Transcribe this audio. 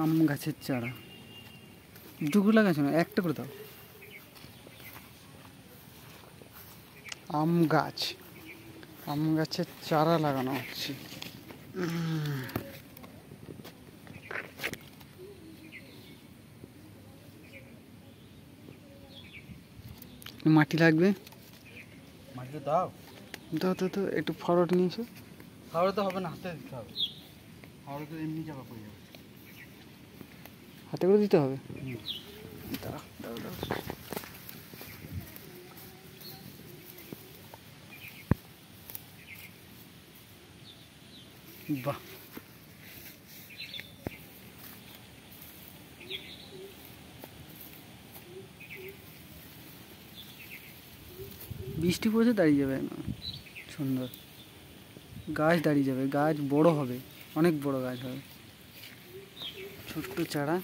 আম গাছের চারা দুগুলো লাগাচ্ছ না, একটা করে দাও। আম গাছের চারা লাগানো হচ্ছে। মাটি লাগবে, মাটিতে দাও দাও দাও দাও, একটু ফরওয়ার্ড নিয়ে এসো। খাওয়ারে তো হবে না, হাতে দিতে হবে। খাওয়ারে তো এমনি চাপা পড়ে যাবে। হাতে করে দিতে হবে। দাও দাও দাও। বাহ, বৃষ্টি পড়ছে দাঁড়িয়ে যাবে না, সুন্দর গাছ দাঁড়িয়ে যাবে, গাছ বড় হবে, অনেক বড় গাছ হবে। ছোট্ট চারা।